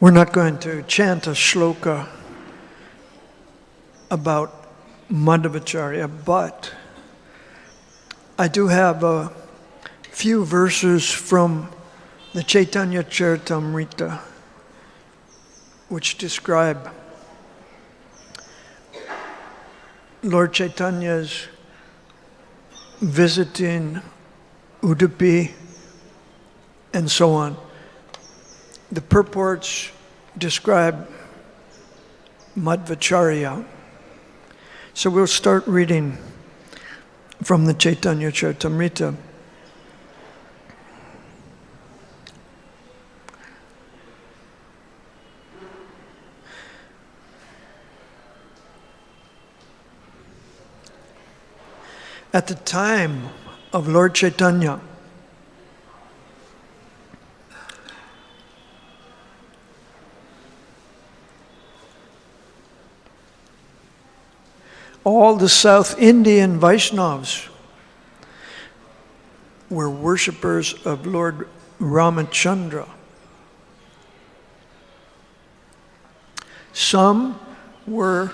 We're not going to chant a shloka about Madhavacharya, but I do have a few verses from the Chaitanya Charitamrita which describe Lord Chaitanya's visiting Udupi and so on. The purports describe Madhavacharya. So we'll start reading from the Chaitanya Charitamrita. At the time of Lord Chaitanya, all the South Indian Vaishnavas were worshippers of Lord Ramachandra. Some were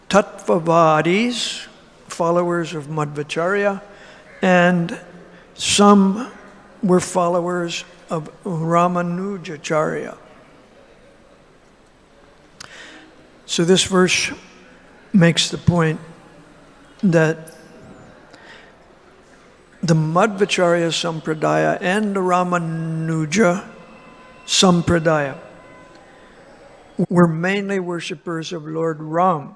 tattvavadis, followers of Madhavacharya, and some were followers of Ramanujacharya. So this verse makes the point that the Madhavacharya Sampradaya and the Ramanuja Sampradaya were mainly worshippers of Lord Ram.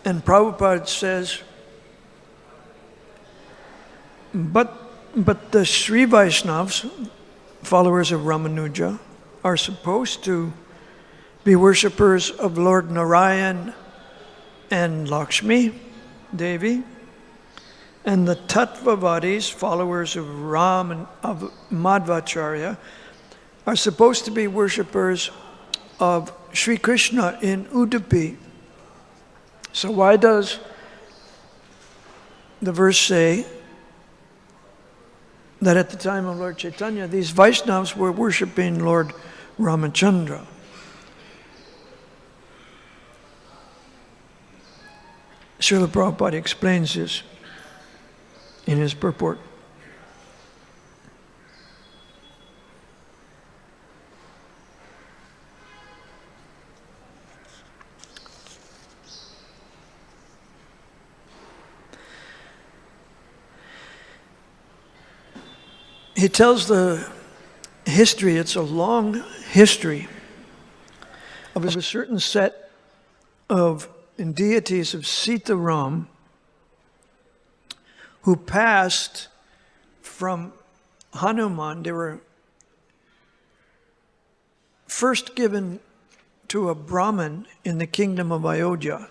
And Prabhupada says, but the Sri Vaishnavas, followers of Ramanuja, are supposed to be worshippers of Lord Narayan and Lakshmi Devi, and the Tattvavadis, followers of Ram and of Madhavacharya, are supposed to be worshippers of Sri Krishna in Udupi. So why does the verse say that at the time of Lord Chaitanya, these Vaishnavas were worshipping Lord Ramachandra? Srila Prabhupada explains this in his purport. He tells the history, it's a long history, of a certain set of deities of Sitaram who passed from Hanuman. They were first given to a Brahmin in the kingdom of Ayodhya,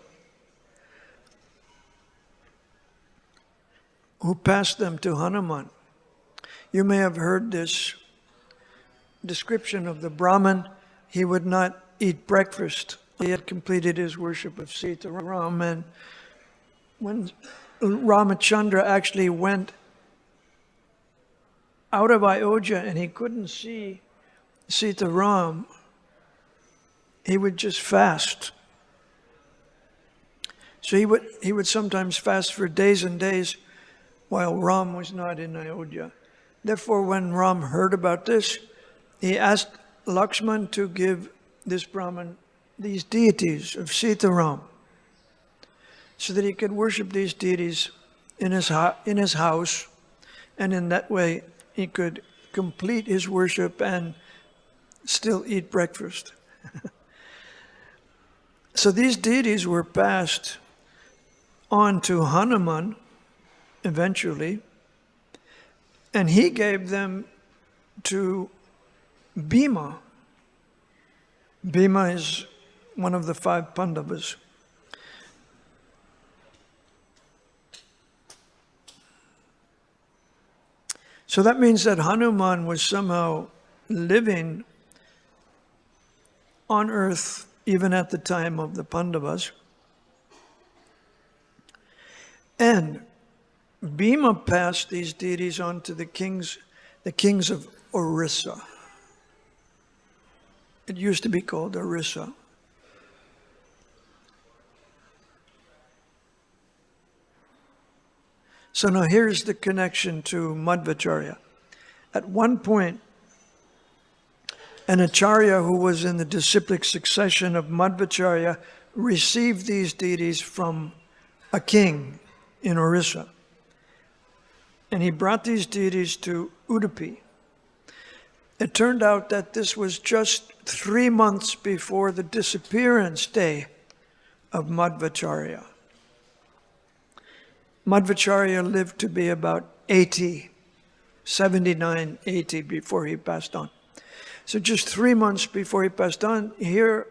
who passed them to Hanuman. You may have heard this description of the Brahmin. He would not eat breakfast. He had completed his worship of Sitaram, and when Ramachandra actually went out of Ayodhya and he couldn't see Sitaram, he would just fast. So he would sometimes fast for days and days while Ram was not in Ayodhya. Therefore, when Ram heard about this, he asked Lakshman to give this Brahmin these deities of Sitaram, so that he could worship these deities in his house, and in that way he could complete his worship and still eat breakfast. So these deities were passed on to Hanuman eventually, and he gave them to Bhima. Bhima is one of the 5 Pandavas. So that means that Hanuman was somehow living on earth even at the time of the Pandavas. And Bhima passed these deities on to the kings of Orissa. It used to be called Orissa. So now here's the connection to Madhvacharya. At one point, an acharya who was in the disciplic succession of Madhvacharya received these deities from a king in Orissa. And he brought these deities to Udupi. It turned out that this was just 3 months before the disappearance day of Madhvacharya. Madhvacharya lived to be about 80, 79, 80 before he passed on. So just 3 months before he passed on, here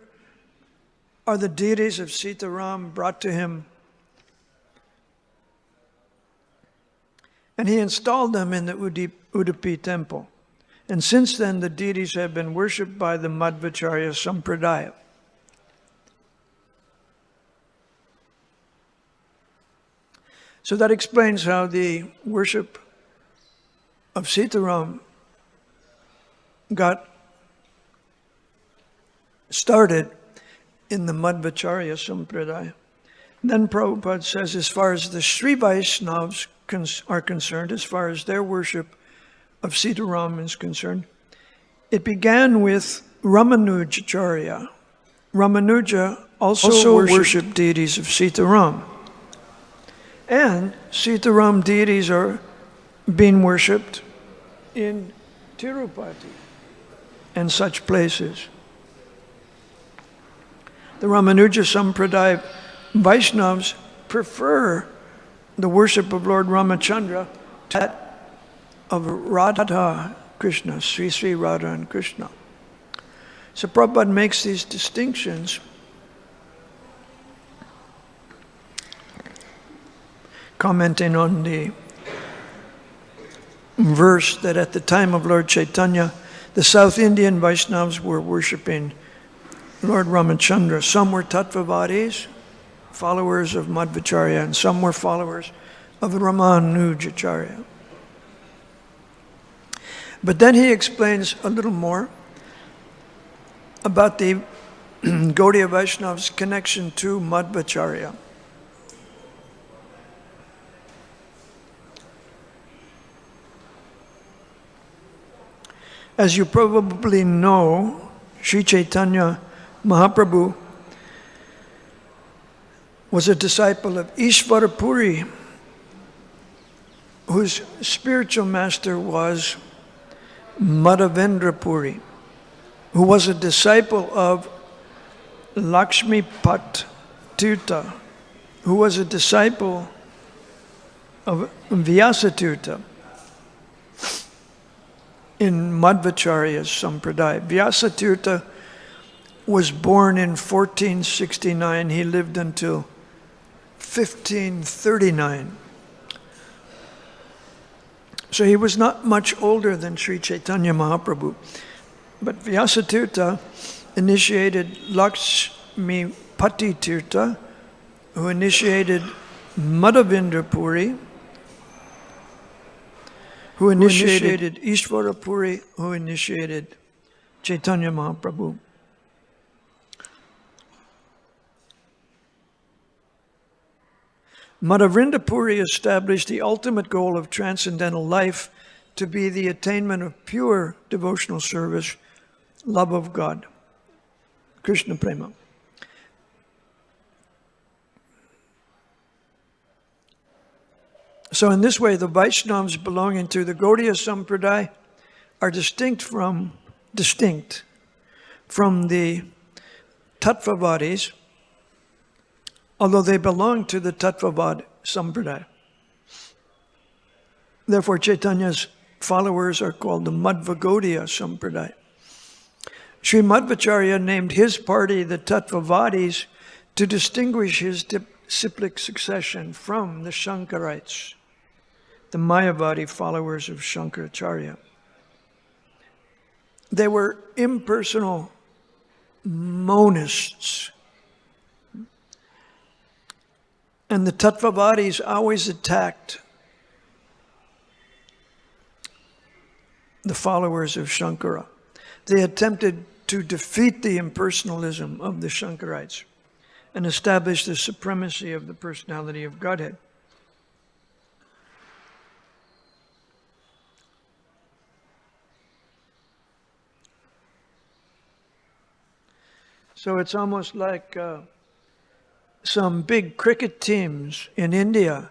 are the deities of Sitaram brought to him. And he installed them in the Udupi temple. And since then, the deities have been worshipped by the Madhvacharya Sampradaya. So that explains how the worship of Sitaram got started in the Madhvacharya Sampradaya. Then Prabhupada says, as far as the Sri Vaishnavas are concerned, as far as their worship of Sitaram is concerned, it began with Ramanujacharya. Ramanuja also worshipped deities of Sitaram. And Sitaram deities are being worshipped in Tirupati and such places. The Ramanuja Sampradaya Vaishnavas prefer the worship of Lord Ramachandra to that of Radha Krishna, Sri Sri Radha and Krishna. So Prabhupada makes these distinctions commenting on the verse that at the time of Lord Chaitanya, the South Indian Vaishnavas were worshipping Lord Ramachandra. Some were tattvavatis, followers of Madhvacharya, and some were followers of Ramanujacharya. But then he explains a little more about the Gaudiya Vaishnavas' connection to Madhvacharya. As you probably know, Sri Chaitanya Mahaprabhu was a disciple of Ishvara Puri, whose spiritual master was Madhavendra Puri, who was a disciple of Lakshmipat Tirtha, who was a disciple of Vyasatirtha in Madhvacharya's Sampradaya. Vyasatirtha was born in 1469. He lived until 1539. So he was not much older than Sri Chaitanya Mahaprabhu. But Vyasatirtha initiated Lakshmipati Tirtha, who initiated Madhavendra Puri, who initiated Ishvara Puri, who initiated Chaitanya Mahaprabhu. Madhavendra Puri established the ultimate goal of transcendental life to be the attainment of pure devotional service, love of God, Krishna Prema. So in this way, the Vaishnavas belonging to the Gaudiya Sampradaya are distinct from the Tattvavadis, although they belong to the Tattvavad Sampradaya. Therefore, Chaitanya's followers are called the Madhva Gaudiya Sampradaya. Sri Madhvacharya named his party the Tattvavadis to distinguish his disciplic succession from the Shankarites, the Mayavadi followers of Shankaracharya. They were impersonal monists. And the Tattvavadis always attacked the followers of Shankara. They attempted to defeat the impersonalism of the Shankarites and establish the supremacy of the personality of Godhead. So it's almost like some big cricket teams in India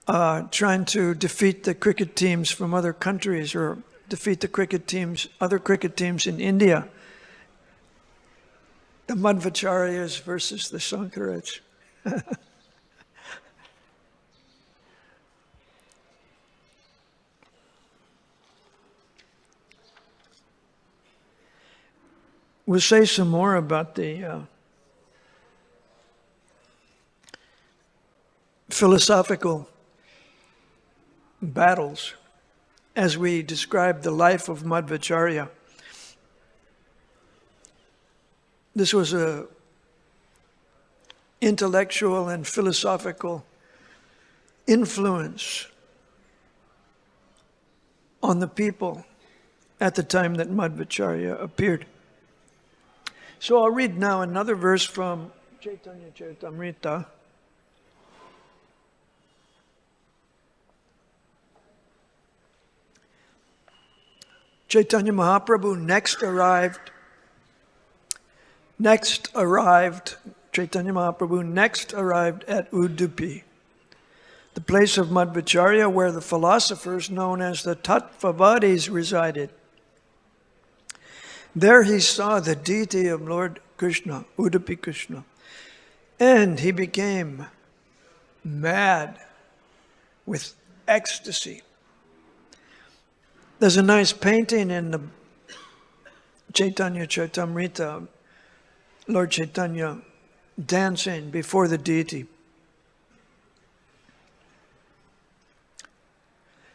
trying to defeat the cricket teams from other countries, or defeat the other cricket teams in India. The Madhvacharyas versus the Shankarites. We'll say some more about the philosophical battles as we describe the life of Madhvacharya. This was a intellectual and philosophical influence on the people at the time that Madhvacharya appeared. So I'll read now another verse from Chaitanya Charitamrita. Chaitanya Mahaprabhu next arrived, Chaitanya Mahaprabhu next arrived at Udupi, the place of Madhvacharya where the philosophers known as the tattvavits resided. There he saw the deity of Lord Krishna, Udupi Krishna, and he became mad with ecstasy. There's a nice painting in the Chaitanya Charitamrita, Lord Chaitanya dancing before the deity.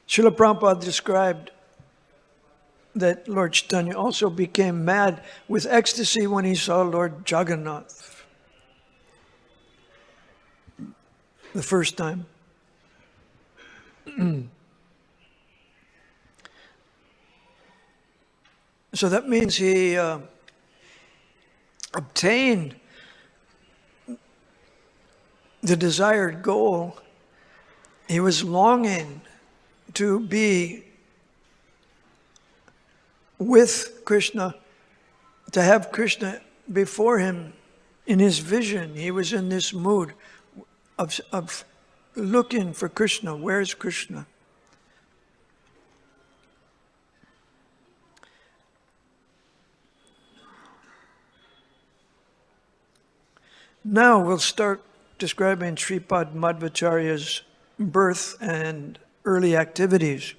Srila Prabhupada described that Lord Chaitanya also became mad with ecstasy when he saw Lord Jagannath the first time. So that means he obtained the desired goal. He was longing to be with Krishna, to have Krishna before him in his vision. He was in this mood of looking for Krishna. Where's Krishna? Now we'll start describing Sripad Madhvacharya's birth and early activities.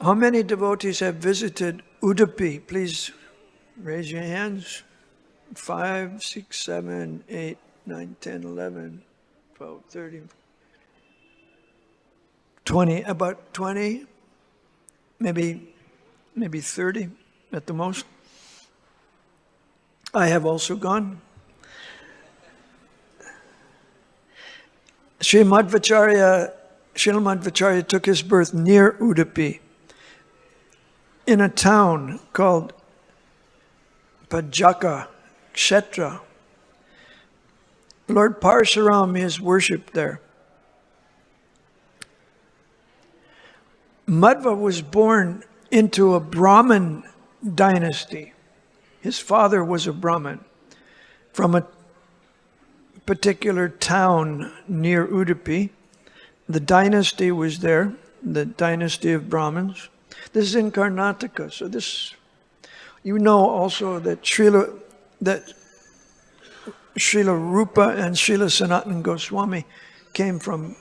How many devotees have visited Udupi? Please raise your hands. 5, 6, 7, 8, 9, 10, 11, 12, 13, 20, about 20, maybe 30 at the most. I have also gone. Srila Madhvacharya took his birth near Udupi, in a town called Pajaka Kshetra. Lord Parshuram is worshipped there. Madhva was born into a Brahmin dynasty. His father was a Brahmin from a particular town near Udupi. The dynasty was there, the dynasty of Brahmins. This is in Karnataka. So this, you know also that Srila Rupa and Srila Sanatana Goswami came from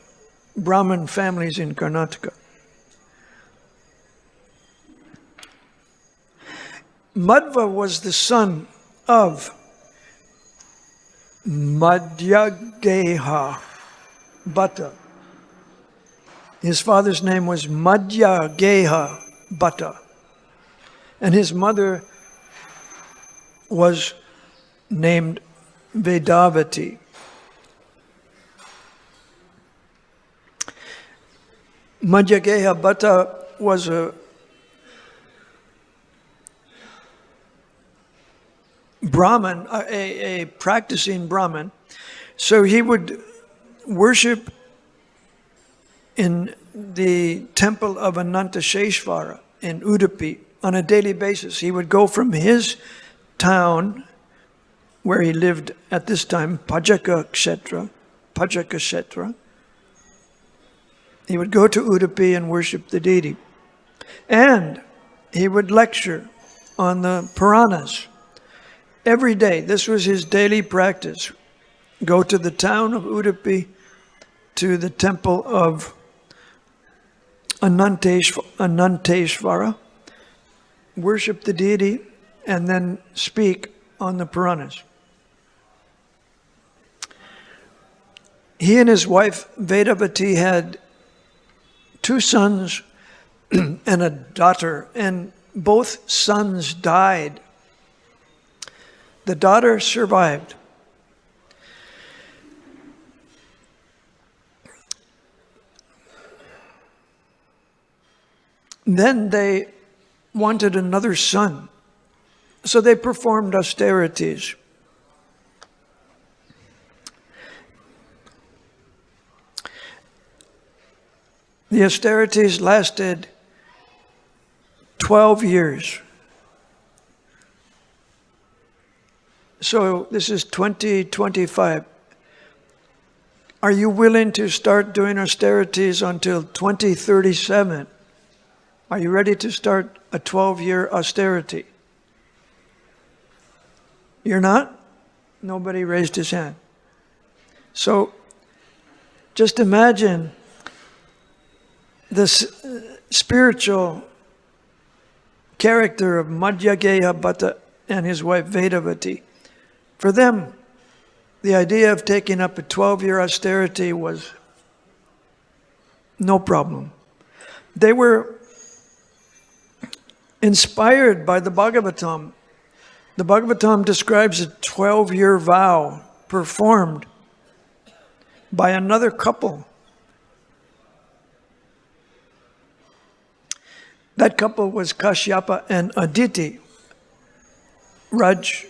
Brahmin families in Karnataka. Madhva was the son of Madhyageha Bhatta. His father's name was Madhyageha Bhatta. And his mother was named Vedavati. Madhyageha Bhatta was a Brahmin, a practicing Brahmin. So he would worship in the temple of Anantasheshvara in Udupi on a daily basis. He would go from his town, where he lived at this time, Pajaka Kshetra. He would go to Udupi and worship the deity. And he would lecture on the Puranas every day. This was his daily practice. Go to the town of Udupi, to the temple of Ananteshvara, worship the deity, and then speak on the Puranas. He and his wife Vedavati had 2 sons and a daughter, and both sons died. The daughter survived. Then they wanted another son, so they performed austerities. The austerities lasted 12 years. So this is 2025. Are you willing to start doing austerities until 2037? Are you ready to start a 12-year austerity? You're not? Nobody raised his hand. So just imagine this spiritual character of Madhyageya Bhatta and his wife Vedavati. For them, the idea of taking up a 12-year austerity was no problem. They were inspired by the Bhagavatam. The Bhagavatam describes a 12-year vow performed by another couple. That couple was Kashyapa and Aditi. Raj.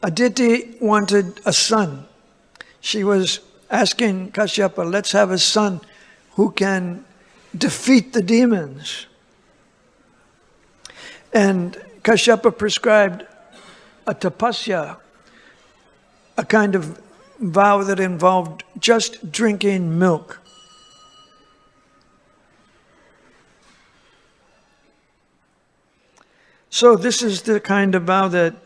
Aditi wanted a son. She was asking Kashyapa, let's have a son who can defeat the demons. And Kashyapa prescribed a tapasya, a kind of vow that involved just drinking milk. So this is the kind of vow that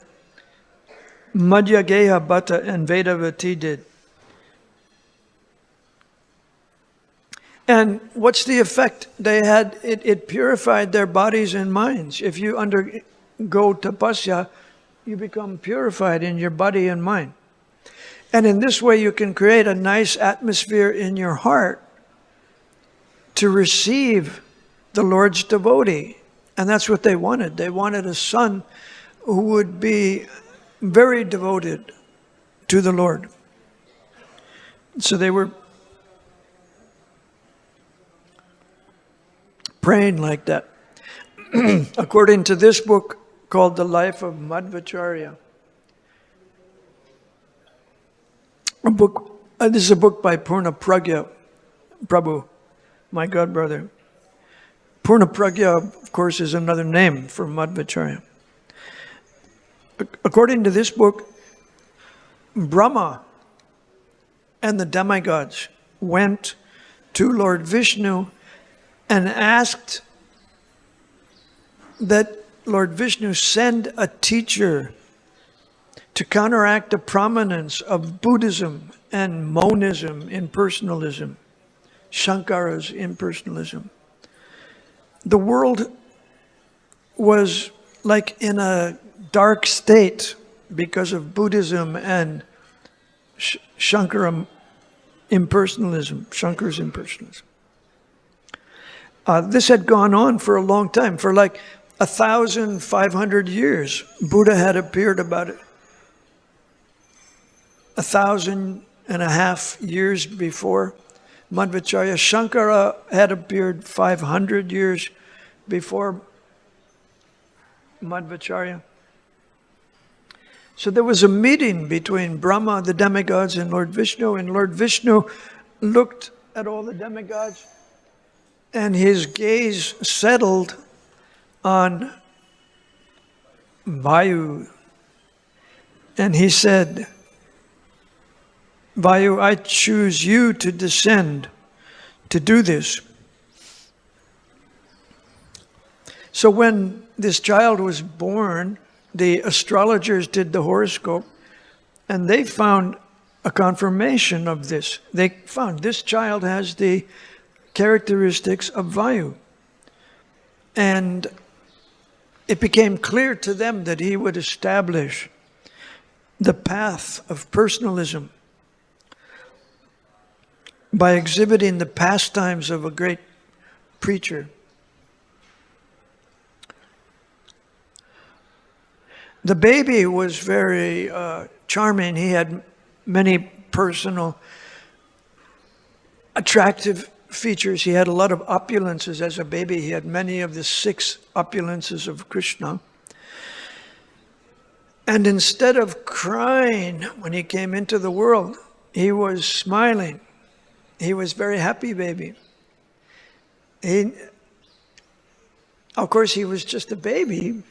Madhyageya Bhatta and Vedavati did. And what's the effect they had? It purified their bodies and minds. If you undergo tapasya, you become purified in your body and mind. And in this way you can create a nice atmosphere in your heart to receive the Lord's devotee. And that's what they wanted. They wanted a son who would be very devoted to the Lord. So they were praying like that. According to this book called The Life of Madhvacharya, this is a book by Purna Pragya Prabhu, my godbrother. Purna Pragya, of course, is another name for Madhvacharya. According to this book, Brahma and the demigods went to Lord Vishnu and asked that Lord Vishnu send a teacher to counteract the prominence of Buddhism and monism, impersonalism, Shankara's impersonalism. The world was like in a dark state because of Buddhism and Shankara impersonalism, Shankara's impersonalism. This had gone on for a long time. For like 1,500 years, Buddha had appeared about 1,500 years before. Madhvacharya. Shankara had appeared 500 years before Madhvacharya. So there was a meeting between Brahma, the demigods, and Lord Vishnu, and Lord Vishnu looked at all the demigods, and his gaze settled on Vayu. And he said, Vayu, I choose you to descend to do this. So when this child was born, the astrologers did the horoscope, and they found a confirmation of this. They found this child has the characteristics of Vayu. And it became clear to them that he would establish the path of personalism by exhibiting the pastimes of a great preacher. The baby was very charming. He had many personal, attractive features. He had a lot of opulences as a baby. He had many of the 6 opulences of Krishna. And instead of crying when he came into the world, he was smiling. He was very happy baby. Of course, he was just a baby.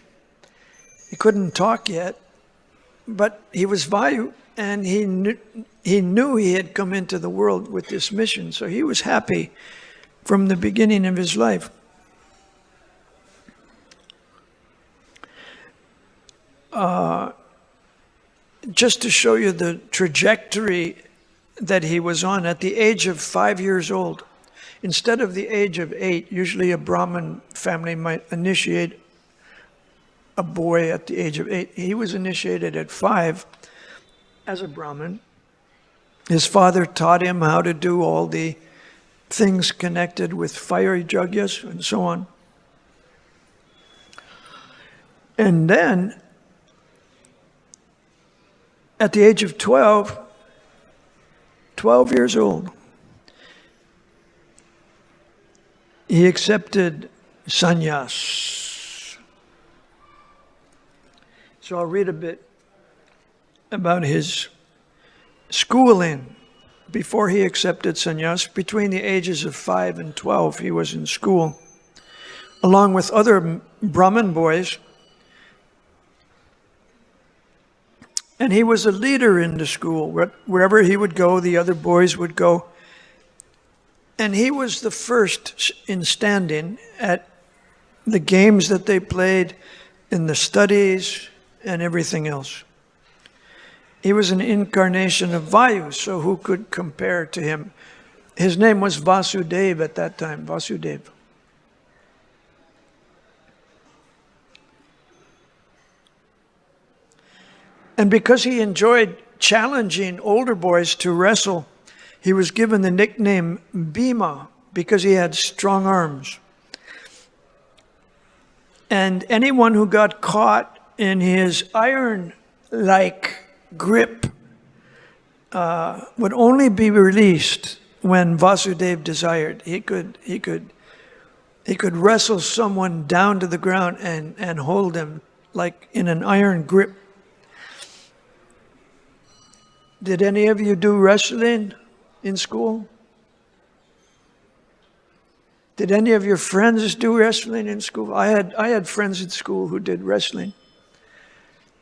He couldn't talk yet, but he was Vayu, and he knew he had come into the world with this mission, so he was happy from the beginning of his life. Just to show you the trajectory that he was on, at the age of 5 years old, instead of the age of 8, usually a Brahmin family might initiate a boy at the age of 8. He was initiated at 5 as a Brahmin. His father taught him how to do all the things connected with fiery yagyas and so on. And then, at the age of 12 years old, he accepted sannyas. So I'll read a bit about his schooling. Before he accepted sannyas, between the ages of 5 and 12, he was in school, along with other Brahmin boys. And he was a leader in the school. Wherever he would go, the other boys would go. And he was the first in standing at the games that they played, in the studies, and everything else. He was an incarnation of Vayu, so who could compare to him? His name was Vasudeva at that time, Vasudeva. And because he enjoyed challenging older boys to wrestle, he was given the nickname Bhima because he had strong arms. And anyone who got caught in his iron-like grip would only be released when Vasudeva desired. He could wrestle someone down to the ground and hold him like in an iron grip. Did any of you do wrestling in school? Did any of your friends do wrestling in school? I had friends at school who did wrestling.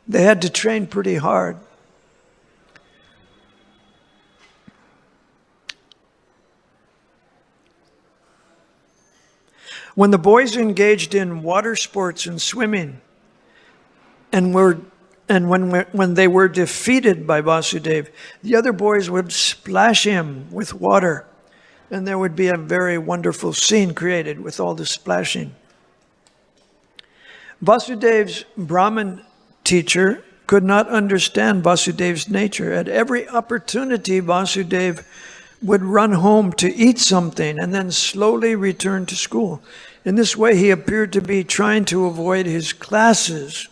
They had to train pretty hard. When the boys engaged in water sports and swimming, and when they were defeated by Vasudeva, the other boys would splash him with water, and there would be a very wonderful scene created with all the splashing. Vasudeva's Brahmin teacher could not understand Vasudeva's nature. At every opportunity, Vasudeva would run home to eat something and then slowly return to school. In this way, he appeared to be trying to avoid his classes.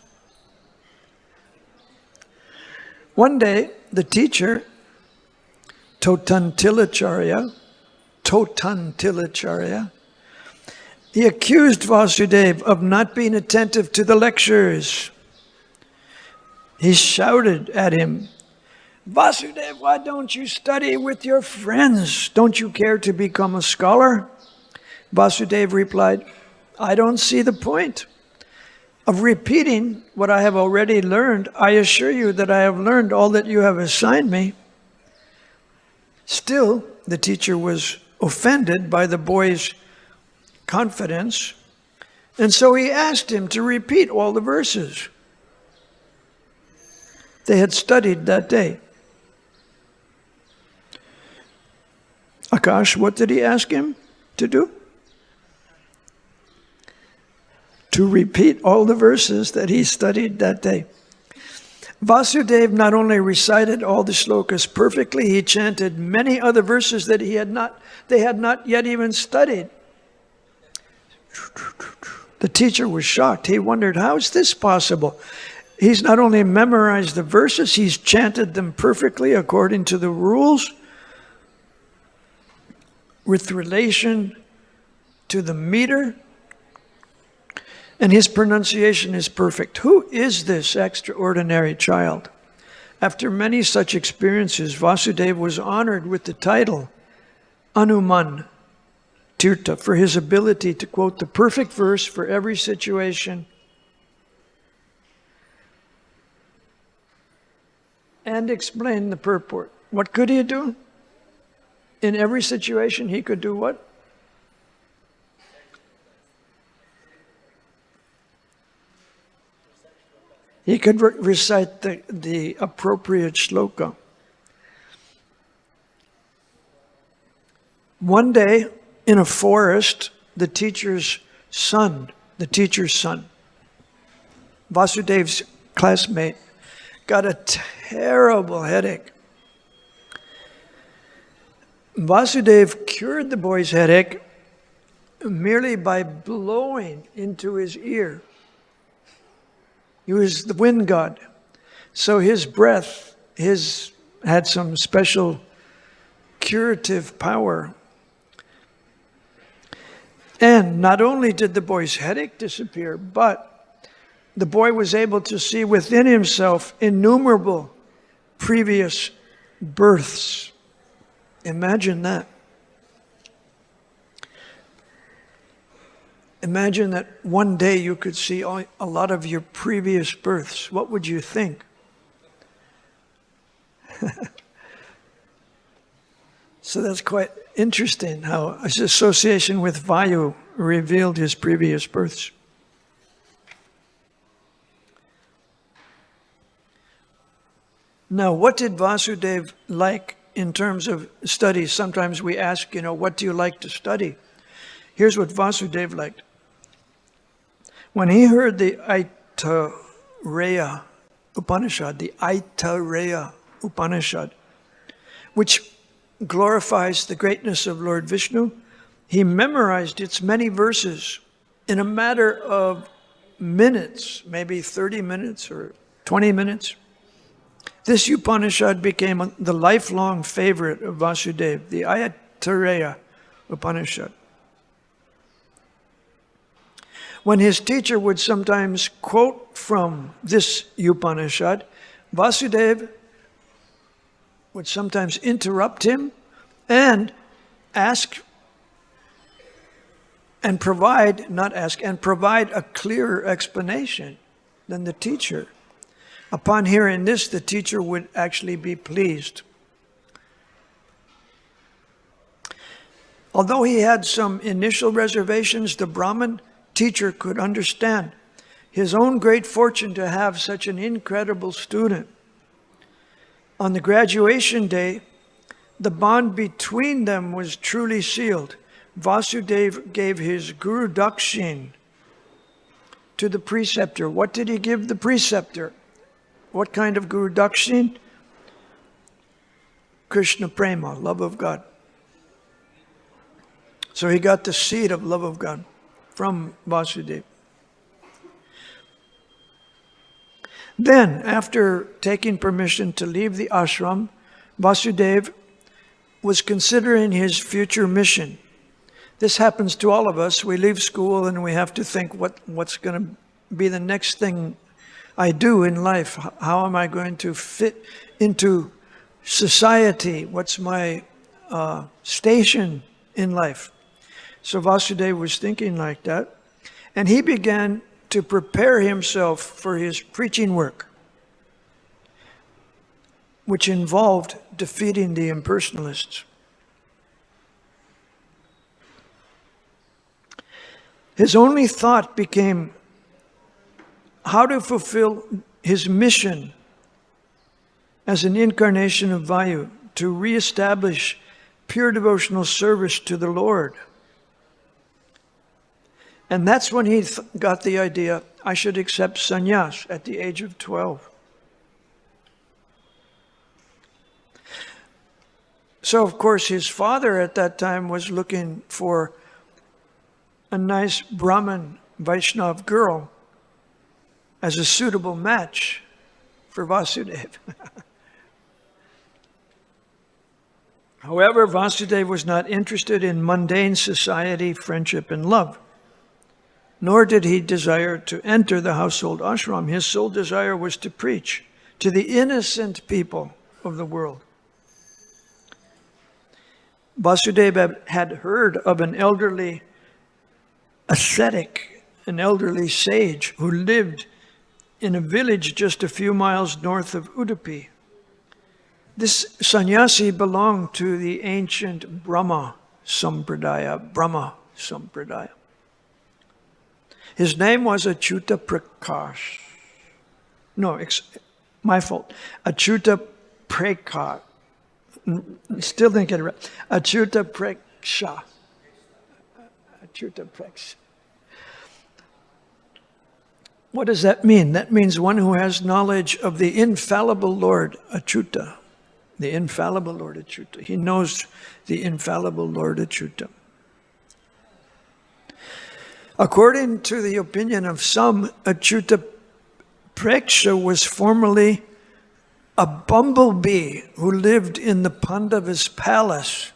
One day, the teacher, Untitled Chapter, Totantilacharya, he accused Vasudeva of not being attentive to the lectures. He shouted at him, "Vasudeva, why don't you study with your friends? Don't you care to become a scholar?" Vasudeva replied, "I don't see the point of repeating what I have already learned. I assure you that I have learned all that you have assigned me." Still, the teacher was offended by the boy's confidence, and so he asked him to repeat all the verses they had studied that day. Akash, what did he ask him to do? To repeat all the verses that he studied that day. Vasudeva not only recited all the shlokas perfectly, he chanted many other verses that they had not yet even studied. The teacher was shocked. He wondered, how is this possible? He's not only memorized the verses, he's chanted them perfectly according to the rules, with relation to the meter, and his pronunciation is perfect. Who is this extraordinary child? After many such experiences, Vasudeva was honored with the title Anuman Tirtha for his ability to quote the perfect verse for every situation and explain the purport. What could he do? In every situation, he could do what? He could recite the appropriate shloka. One day, in a forest, the teacher's son, Vasudeva's classmate, got a terrible headache. Vasudeva cured the boy's headache merely by blowing into his ear. He was the wind god. So his breath had some special curative power. And not only did the boy's headache disappear, but the boy was able to see within himself innumerable previous births. Imagine that. Imagine that one day you could see a lot of your previous births. What would you think? So that's quite interesting how his association with Vayu revealed his previous births. Now, what did Vasudeva like in terms of studies? Sometimes we ask, what do you like to study? Here's what Vasudeva liked. When he heard the Aitareya Upanishad, which glorifies the greatness of Lord Vishnu, he memorized its many verses in a matter of minutes, maybe 30 minutes or 20 minutes. This Upanishad became the lifelong favorite of Vasudeva, the Aitareya Upanishad. When his teacher would sometimes quote from this Upanishad, Vasudeva would sometimes interrupt him and provide a clearer explanation than the teacher. Upon hearing this, the teacher would actually be pleased. Although he had some initial reservations, the Brahmin teacher could understand his own great fortune to have such an incredible student. On the graduation day, the bond between them was truly sealed. Vasudeva gave his Guru Dakshin to the preceptor. What did he give the preceptor? What kind of Guru Dakshin? Krishna Prema, love of God. So he got the seed of love of God from Vasudeva. Then, after taking permission to leave the ashram, Vasudeva was considering his future mission. This happens to all of us. We leave school and we have to think what's going to be the next thing I do in life. How am I going to fit into society? What's my station in life? So Vasudeva was thinking like that. And he began to prepare himself for his preaching work, which involved defeating the impersonalists. His only thought became how to fulfill his mission as an incarnation of Vayu, to reestablish pure devotional service to the Lord. And that's when he got the idea, I should accept sannyas at the age of 12. So, of course, his father at that time was looking for a nice Brahmin Vaishnav girl as a suitable match for Vasudeva. However, Vasudeva was not interested in mundane society, friendship, and love. Nor did he desire to enter the household ashram. His sole desire was to preach to the innocent people of the world. Vasudeva had heard of an elderly ascetic, an elderly sage who lived in a village just a few miles north of Udupi. This sannyasi belonged to the ancient Brahma Sampradaya. His name was Achyuta Prakash. No, my fault. Achyuta Prakash. Still didn't get it right. Achyuta Preksha. Achyuta Preksha. What does that mean? That means one who has knowledge of the infallible Lord Achyuta. The infallible Lord Achyuta. He knows the infallible Lord Achyuta. According to the opinion of some, Achyuta Preksha was formerly a bumblebee who lived in the Pandava's palace.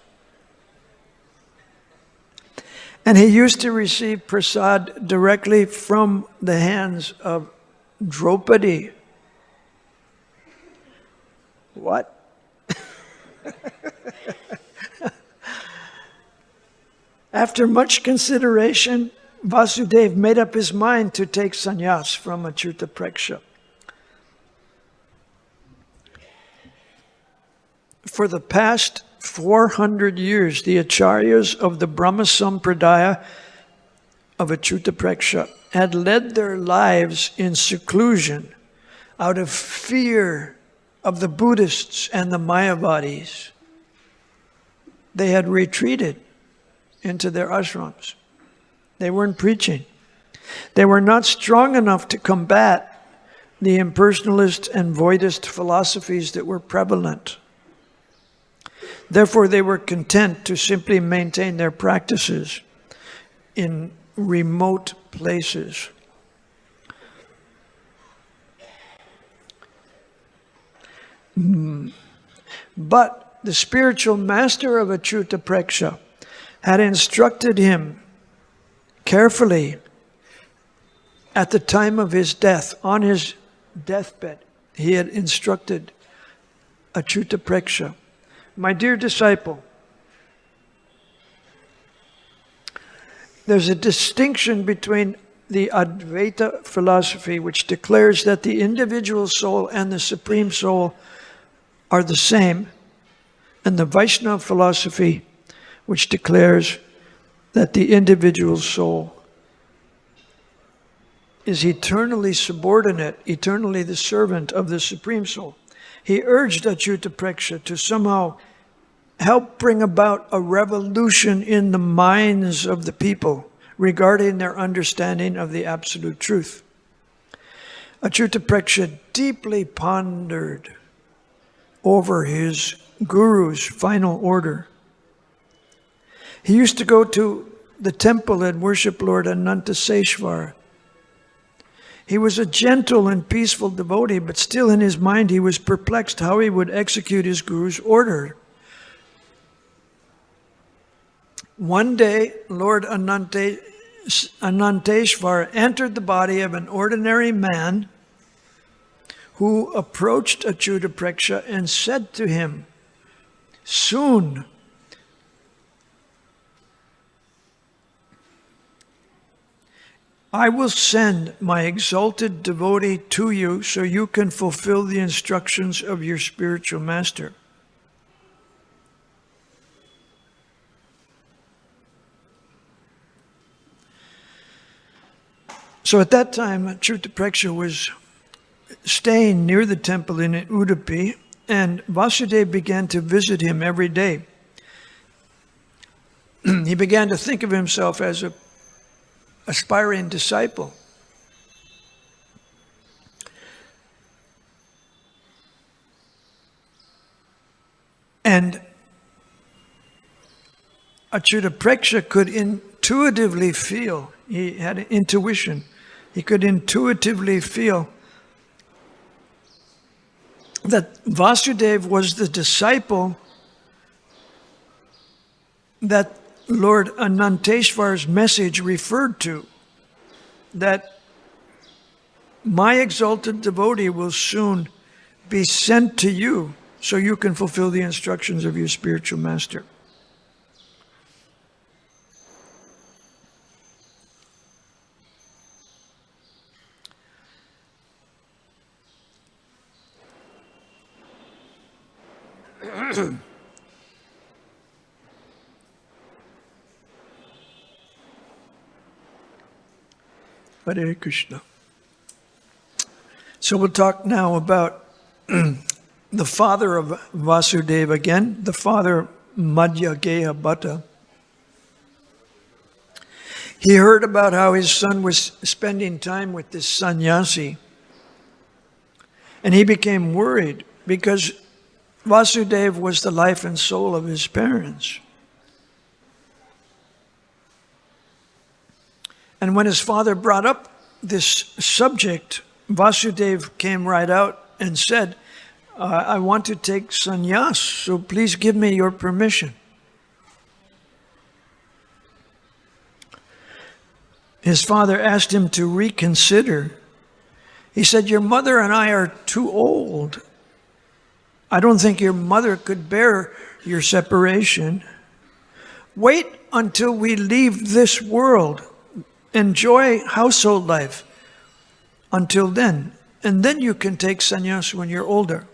And he used to receive prasad directly from the hands of Draupadi. What? After much consideration, Vasudeva made up his mind to take sannyas from Achyuta Preksha. For the past 400 years, the acharyas of the Brahma Sampradaya of Achyuta Preksha had led their lives in seclusion out of fear of the Buddhists and the Mayavadis. They had retreated into their ashrams. They weren't preaching. They were not strong enough to combat the impersonalist and voidist philosophies that were prevalent. Therefore, they were content to simply maintain their practices in remote places. But the spiritual master of Achyuta Preksha had instructed him carefully at the time of his death, on his deathbed. He had instructed Achyuta Preksha, my dear disciple, there's a distinction between the Advaita philosophy, which declares that the individual soul and the Supreme Soul are the same, and the Vaishnava philosophy, which declares that the individual soul is eternally subordinate, eternally the servant of the Supreme Soul. He urged Achyuta Preksha to somehow help bring about a revolution in the minds of the people regarding their understanding of the absolute truth. Achyuta Preksha deeply pondered over his guru's final order. He used to go to the temple and worship Lord Anantaseshwar. He was a gentle and peaceful devotee, but still in his mind he was perplexed how he would execute his guru's order. One day, Lord Ananteshvar entered the body of an ordinary man who approached Achyutapreksha and said to him, "Soon I will send my exalted devotee to you so you can fulfill the instructions of your spiritual master." So at that time, Achyutapreksha was staying near the temple in Udupi, and Vasudeva began to visit him every day. He began to think of himself as an aspiring disciple. And Achyutapreksha could intuitively feel, he had an intuition, he could intuitively feel that Vasudeva was the disciple that Lord Ananteshvar's message referred to, that my exalted devotee will soon be sent to you so you can fulfill the instructions of your spiritual master. Hare Krishna. So we'll talk now about the father of Vasudeva again, the father Madhyageya Bhatta. He heard about how his son was spending time with this sannyasi, and he became worried because Vasudeva was the life and soul of his parents. And when his father brought up this subject, Vasudeva came right out and said, I want to take sannyas, so please give me your permission. His father asked him to reconsider. He said, your mother and I are too old. I don't think your mother could bear your separation. Wait until we leave this world. Enjoy household life until then, and then you can take sannyas when you're older.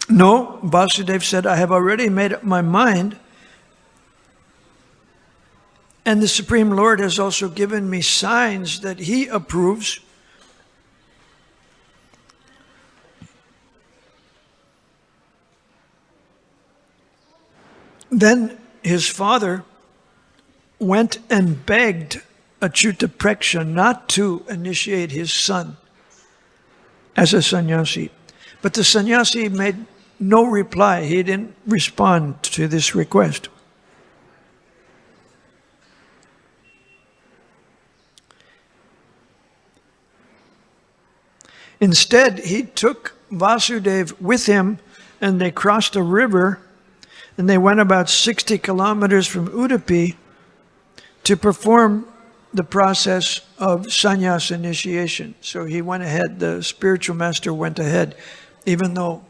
No, Vasudeva said, I have already made up my mind, and the Supreme Lord has also given me signs that He approves. Then his father went and begged Achyutapreksha not to initiate his son as a sannyasi. But the sannyasi made no reply. He didn't respond to this request. Instead, he took Vasudeva with him, and they crossed a river, and they went about 60 kilometers from Udupi to perform the process of sannyas initiation. So he went ahead, the spiritual master went ahead, even though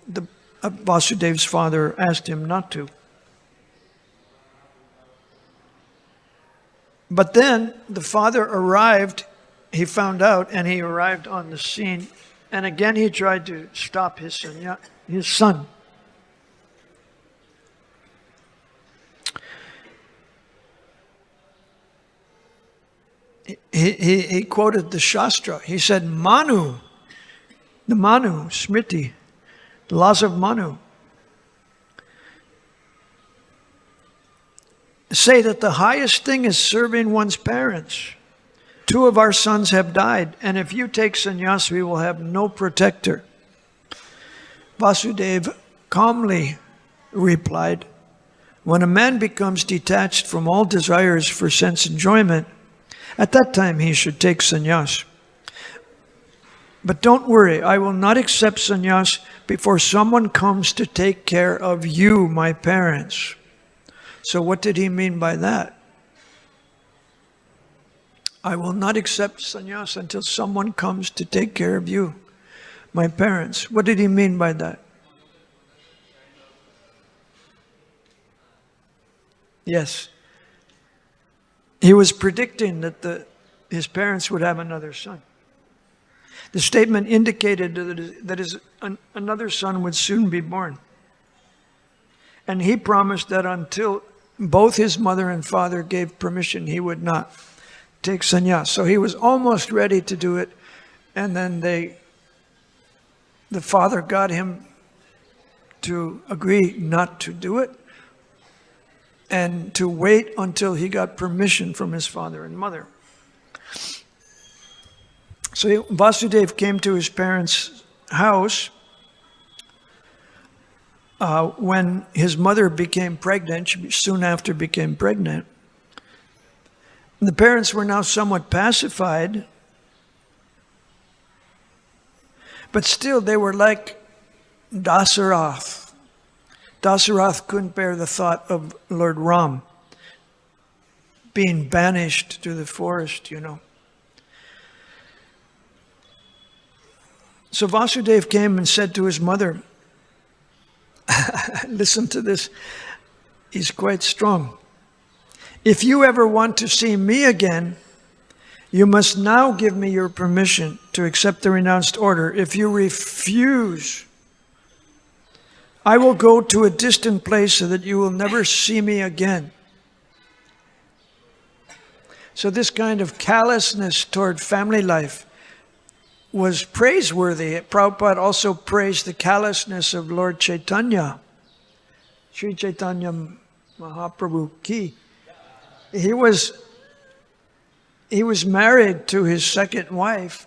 Vasudeva's father asked him not to. But then the father arrived, he found out, and he arrived on the scene, and again he tried to stop his son. He quoted the Shastra. He said, Manu, the Manu, Smriti, the laws of Manu, say that the highest thing is serving one's parents. 2 of our sons have died, and if you take sannyas, we will have no protector. Vasudeva calmly replied, when a man becomes detached from all desires for sense enjoyment, at that time he should take sannyas. But don't worry, I will not accept sannyas before someone comes to take care of you, my parents. So what did he mean by that? I will not accept sannyas until someone comes to take care of you, my parents. What did he mean by that? Yes. He was predicting that his parents would have another son. The statement indicated that another son would soon be born. And he promised that until both his mother and father gave permission, he would not take sannyas. So he was almost ready to do it, and then the father got him to agree not to do it and to wait until he got permission from his father and mother. So Vasudeva came to his parents' house when his mother became pregnant. She soon after became pregnant. The parents were now somewhat pacified, but still they were like Dasarath. Dasarath couldn't bear the thought of Lord Ram being banished to the forest, So Vasudeva came and said to his mother, listen to this, he's quite strong. If you ever want to see me again, you must now give me your permission to accept the renounced order. If you refuse, I will go to a distant place so that you will never see me again. So this kind of callousness toward family life was praiseworthy. Prabhupada also praised the callousness of Lord Chaitanya, Sri Chaitanya Mahaprabhu ki. He was married to his second wife,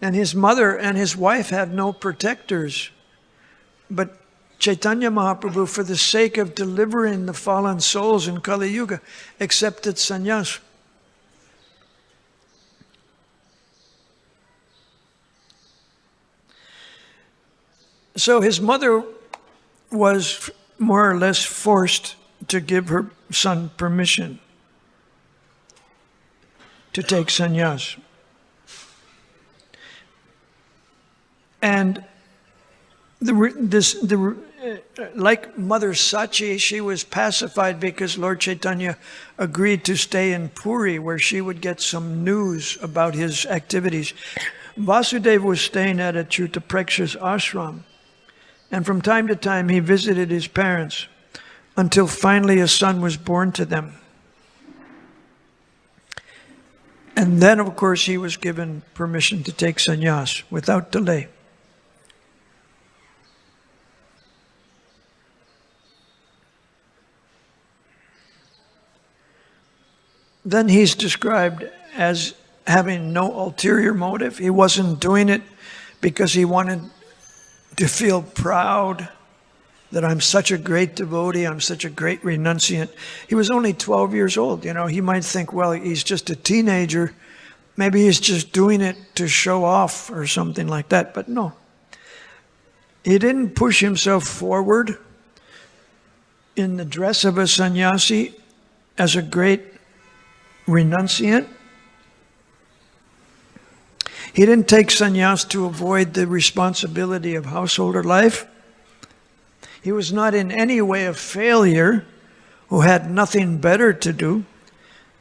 and his mother and his wife had no protectors. But Chaitanya Mahaprabhu, for the sake of delivering the fallen souls in Kali Yuga, accepted sannyas. So his mother was more or less forced to give her son permission to take sannyas. And like Mother Sachi, she was pacified because Lord Chaitanya agreed to stay in Puri, where she would get some news about his activities. Vasudeva was staying at Achyuta Preksha's ashram, and from time to time he visited his parents until finally a son was born to them. And then, of course, he was given permission to take sannyas without delay. Then he's described as having no ulterior motive. He wasn't doing it because he wanted to feel proud that I'm such a great devotee, I'm such a great renunciant. He was only 12 years old. He might think, well, he's just a teenager. Maybe he's just doing it to show off or something like that. But no. He didn't push himself forward in the dress of a sannyasi as a great renunciant. He didn't take sannyas to avoid the responsibility of householder life. He was not in any way a failure who had nothing better to do.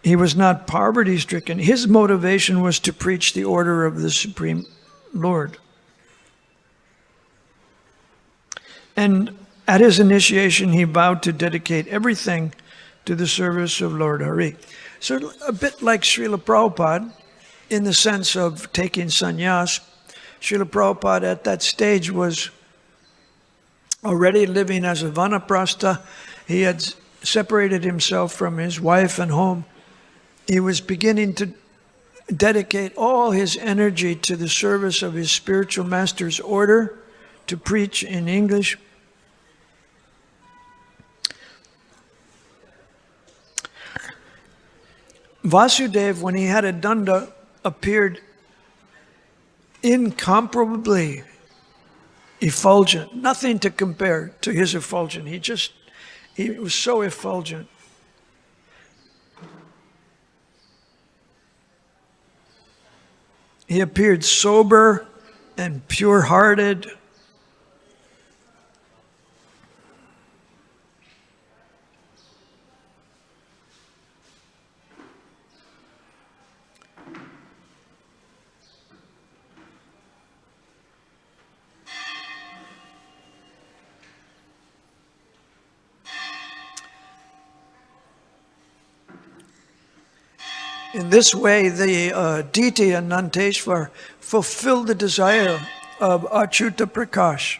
He was not poverty-stricken. His motivation was to preach the order of the Supreme Lord. And at his initiation, he vowed to dedicate everything to the service of Lord Hare. So a bit like Srila Prabhupada, in the sense of taking sannyas, Srila Prabhupada at that stage was already living as a vanaprastha. He had separated himself from his wife and home. He was beginning to dedicate all his energy to the service of his spiritual master's order, to preach in English. Vasudeva, when he had a danda, appeared incomparably effulgent. Nothing to compare to his effulgence. He was so effulgent. He appeared sober and pure-hearted. In this way, the deity Ananteshwar fulfilled the desire of Achyuta Prakash.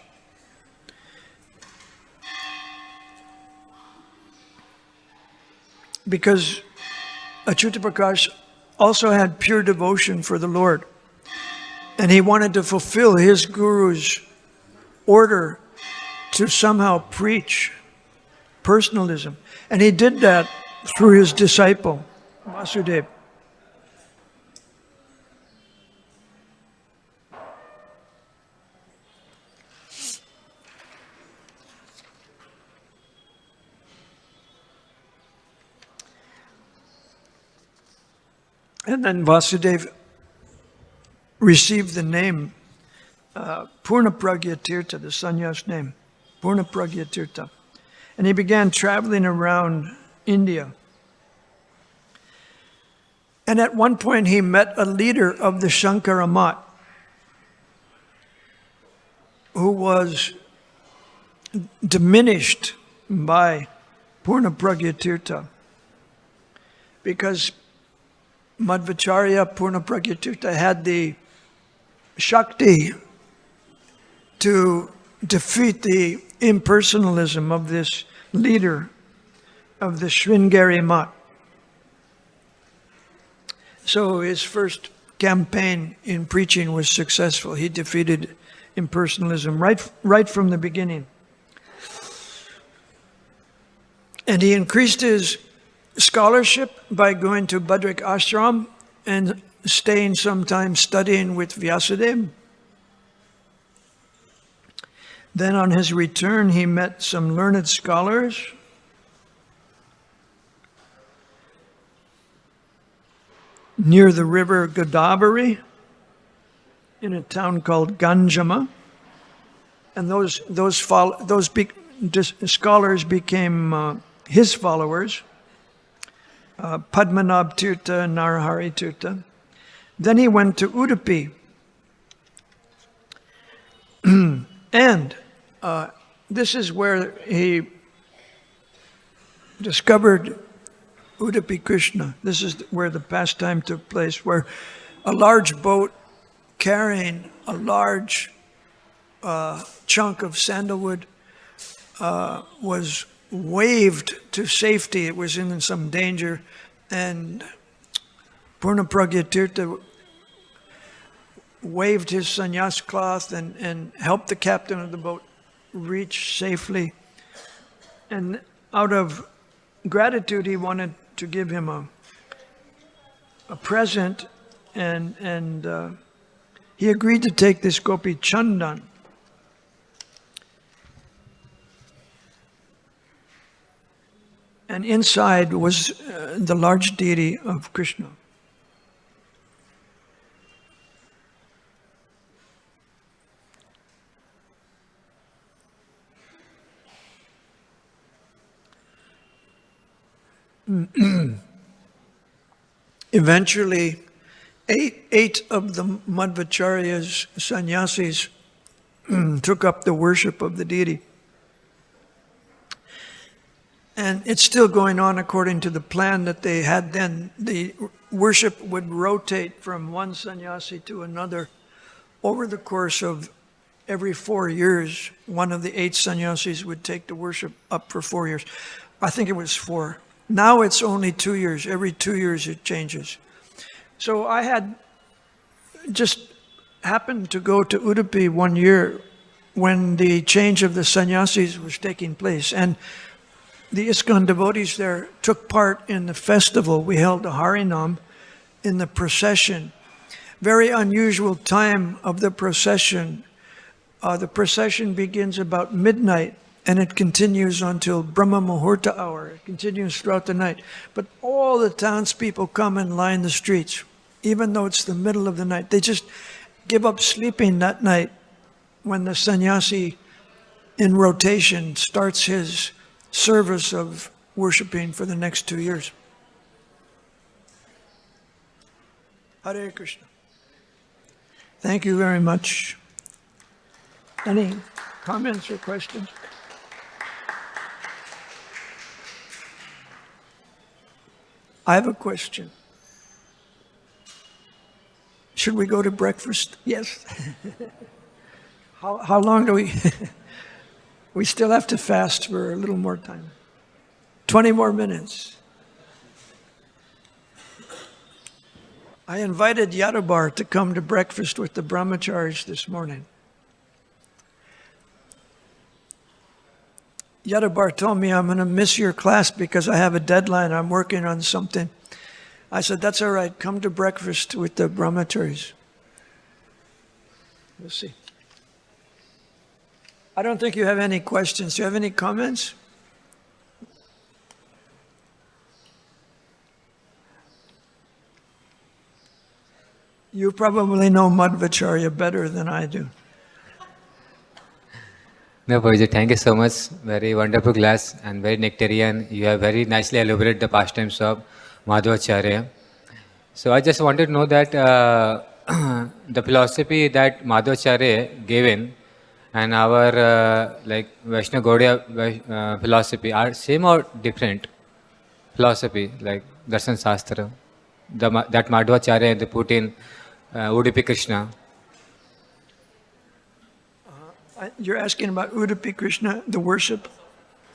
Because Achyuta Prakash also had pure devotion for the Lord. And he wanted to fulfill his guru's order to somehow preach personalism. And he did that through his disciple, Vasudeva. And then Vasudeva received the name Purna Pragya Tirtha, the sannyas name, Purna Pragya Tirtha. And he began traveling around India. And at one point he met a leader of the Shankara Math who was diminished by Purna Pragya Tirtha because Madhvacharya Purna Pragya Tirtha had the Shakti to defeat the impersonalism of this leader of the Sringari Math. So his first campaign in preaching was successful. He defeated impersonalism right from the beginning. And he increased his scholarship by going to Badrik Ashram and staying some time studying with Vyasadeva. Then on his return, he met some learned scholars. Near the river Godavari, in a town called Ganjama. And those scholars became his followers. Padmanabh Tirtha and Narahari Tirtha. Then he went to Udupi. And this is where he discovered Udupi Krishna. This is where the pastime took place, where a large boat carrying a large chunk of sandalwood was waved to safety. It was in some danger, and Purna Pragya Tirtha waved his sannyas cloth and helped the captain of the boat reach safely. And out of gratitude, he wanted to give him a present, and he agreed to take this gopi Chandan. And inside was the large deity of Krishna. Eventually, eight of the Madhvacharya's sannyasis took up the worship of the deity. And it's still going on according to the plan that they had then. The worship would rotate from one sannyasi to another over the course of every 4 years. One of the 8 sannyasis would take the worship up for 4 years. I think it was 4. Now it's only 2 years. Every 2 years it changes. So I had just happened to go to Udupi one year when the change of the sannyasis was taking place. And the ISKCON devotees there took part in the festival. We held a Harinam in the procession. very unusual time of the procession. The procession begins about midnight and it continues until Brahma Muhurta hour. It continues throughout the night. But all the townspeople come and line the streets, even though it's the middle of the night. They just give up sleeping that night when the sannyasi in rotation starts his service of worshiping for the next 2 years. Hare Krishna. Thank you very much. Any comments or questions? I have a question. Should we go to breakfast? Yes. How long do we? We still have to fast for a little more time. 20 more minutes. I invited Yadabar to come to breakfast with the brahmacharis this morning. Yadabar told me, I'm going to miss your class because I have a deadline. I'm working on something. I said, that's all right. Come to breakfast with the brahmacharis. We'll see. I don't think you have any questions. Do you have any comments? You probably know Madhvacharya better than I do. No, Prabhuji, thank you so much. Very wonderful class and very nectarian. You have very nicely elaborated the pastimes of Madhvacharya. So I just wanted to know that the philosophy that Madhvacharya gave in and our like Vaishnava Gaudiya philosophy are same or different philosophy, like Darshan Shastra, that Madhvacharya they put in Udupi Krishna. You're asking about Udupi Krishna, the worship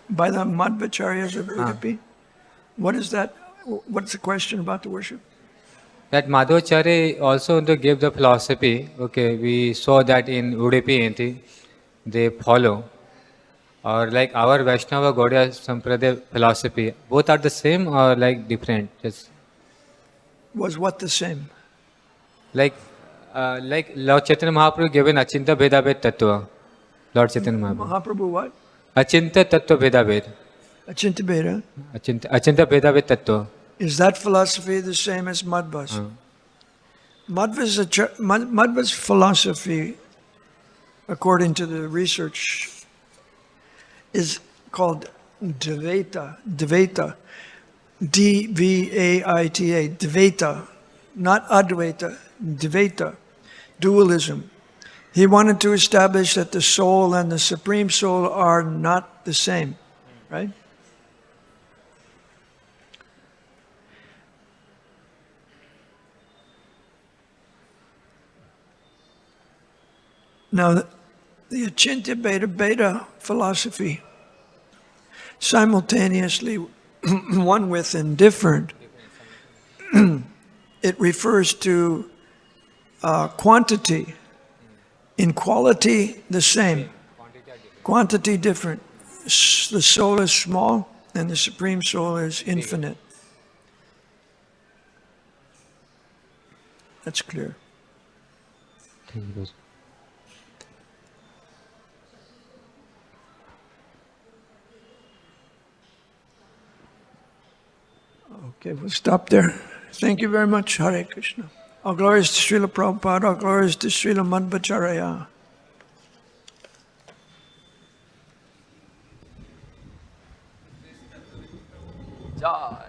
by the Madhvacharyas of Udupi? What is that? What's the question about the worship? That Madhvacharya also gave the philosophy. Okay, we saw that in Udupi they follow. Or like our Vaishnava Gaudiya Sampradaya philosophy, both are the same or like different? Just Was what the same? like Lord Chaitanya Mahaprabhu given Achinta Bheda Bhed Tattva. Lord Chaitanya Mahaprabhu. Mahaprabhu what? Achinta Tattva Bheda Bhed. Achinta Bheda. Achinta Bheda Bhed Tattva. Is that philosophy the same as Madhva's? Madhva's philosophy, according to the research, is called Dvaita. Dvaita. D-V-A-I-T-A. Dvaita. Not Advaita. Dvaita. Dualism. He wanted to establish that the soul and the Supreme Soul are not the same. Right? Now, the Achintya Bheda philosophy, simultaneously one with and different, it refers to quantity. In quality, the same. Quantity different. The soul is small and the Supreme Soul is infinite. That's clear. Thank you. Okay, we'll stop there. Thank you very much. Hare Krishna. All glories to Srila Prabhupada, all glories to Srila Madhvacharya. Jai.